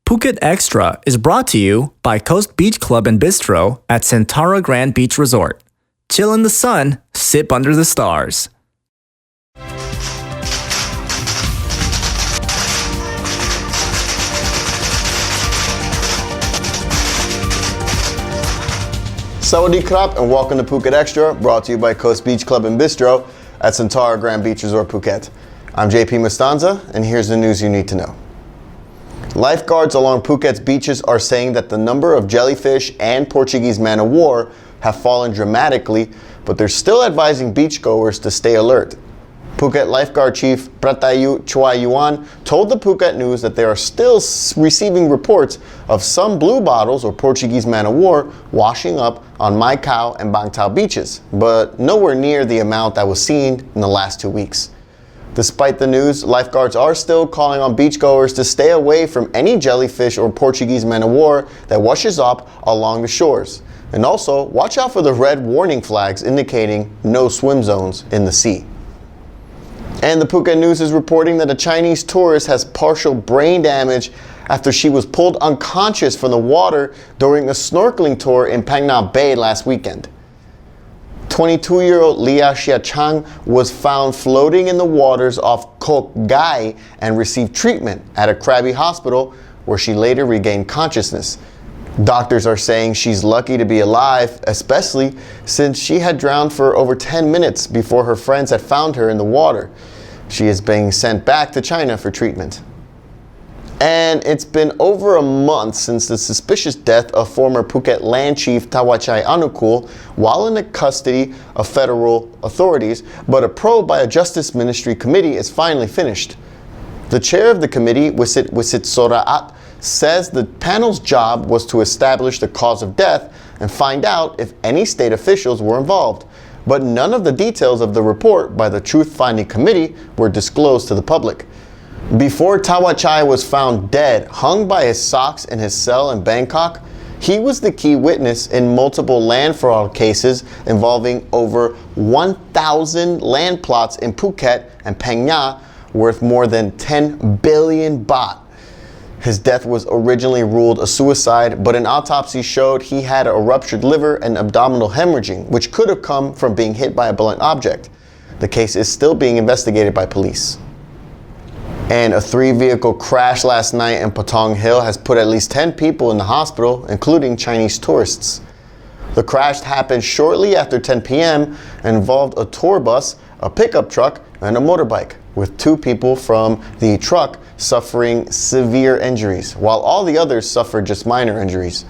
Phuket Extra is brought to you by Coast Beach Club and Bistro at Centara Grand Beach Resort. Chill in the sun, sip under the stars. Sawadee krap and welcome to Phuket Extra, brought to you by Coast Beach Club and Bistro at Centara Grand Beach Resort, Phuket. I'm JP Mastanza, and here's the news you need to know. Lifeguards along Phuket's beaches are saying that the number of jellyfish and Portuguese man-o-war have fallen dramatically, but they're still advising beachgoers to stay alert. Phuket Lifeguard Chief Pratayu Chuayuan told the Phuket News that they are still receiving reports of some blue bottles or Portuguese man-o-war washing up on Mai Khao and Bang Tao beaches, but nowhere near the amount that was seen in the last 2 weeks. Despite the news, lifeguards are still calling on beachgoers to stay away from any jellyfish or Portuguese man-o-war that washes up along the shores. And also, watch out for the red warning flags indicating no swim zones in the sea. And the Phuket News is reporting that a Chinese tourist has partial brain damage after she was pulled unconscious from the water during a snorkeling tour in Phang Nga Bay last weekend. 22-year-old Lia Xiachang was found floating in the waters off Koh Gai and received treatment at a Krabi hospital where she later regained consciousness. Doctors are saying she's lucky to be alive, especially since she had drowned for over 10 minutes before her friends had found her in the water. She is being sent back to China for treatment. And it's been over a month since the suspicious death of former Phuket Land Chief Tawachai Anukul while in the custody of federal authorities, but a probe by a Justice Ministry committee is finally finished. The chair of the committee, Wisit Soraat, says the panel's job was to establish the cause of death and find out if any state officials were involved, but none of the details of the report by the Truth-Finding Committee were disclosed to the public. Before Tawachai was found dead, hung by his socks in his cell in Bangkok, he was the key witness in multiple land fraud cases involving over 1,000 land plots in Phuket and Phang Nga worth more than 10 billion baht. His death was originally ruled a suicide, but an autopsy showed he had a ruptured liver and abdominal hemorrhaging, which could have come from being hit by a blunt object. The case is still being investigated by police. And a 3-vehicle crash last night in Patong Hill has put at least 10 people in the hospital, including Chinese tourists. The crash happened shortly after 10 p.m. and involved a tour bus, a pickup truck, and a motorbike, with 2 people from the truck suffering severe injuries, while all the others suffered just minor injuries.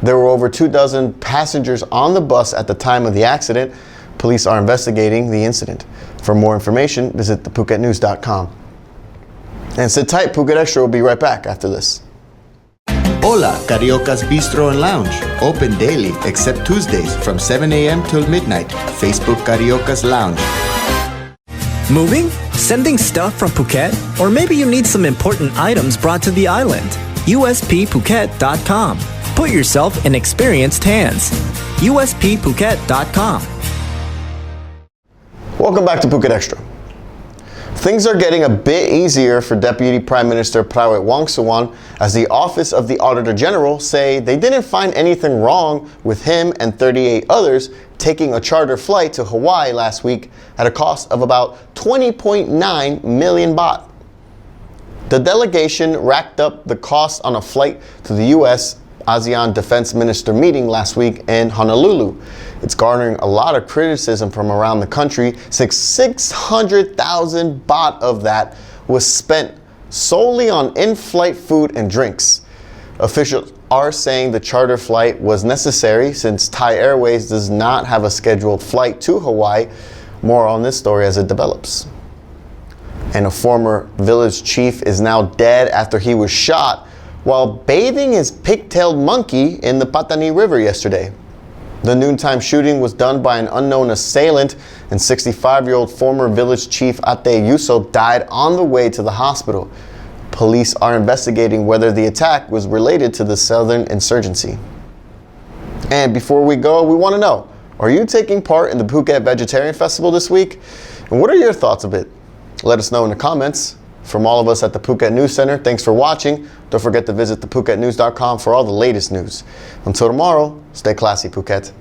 There were over 24 passengers on the bus at the time of the accident. Police are investigating the incident. For more information, visit thephuketnews.com. And sit tight, Phuket Extra will be right back after this. Hola, Carioca's Bistro and Lounge. Open daily except Tuesdays from 7 a.m. till midnight. Facebook Carioca's Lounge. Moving? Sending stuff from Phuket? Or maybe you need some important items brought to the island? USPPhuket.com. Put yourself in experienced hands. USPPhuket.com. Welcome back to Phuket Extra. Things are getting a bit easier for Deputy Prime Minister Prawit Wongsuwan as the Office of the Auditor General say they didn't find anything wrong with him and 38 others taking a charter flight to Hawaii last week at a cost of about 20.9 million baht. The delegation racked up the cost on a flight to the U.S. ASEAN Defense Minister meeting last week in Honolulu. It's garnering a lot of criticism from around the country since 600,000 baht of that was spent solely on in-flight food and drinks. Officials are saying the charter flight was necessary since Thai Airways does not have a scheduled flight to Hawaii. More on this story as it develops. And a former village chief is now dead after he was shot while bathing his pig-tailed monkey in the Patani River yesterday. The noontime shooting was done by an unknown assailant, and 65-year-old former village chief Ate Yuso died on the way to the hospital. Police are investigating whether the attack was related to the southern insurgency. And before we go, we want to know, are you taking part in the Phuket Vegetarian Festival this week? And what are your thoughts of it? Let us know in the comments. From all of us at the Phuket News Center, thanks for watching. Don't forget to visit thephuketnews.com for all the latest news. Until tomorrow, stay classy, Phuket.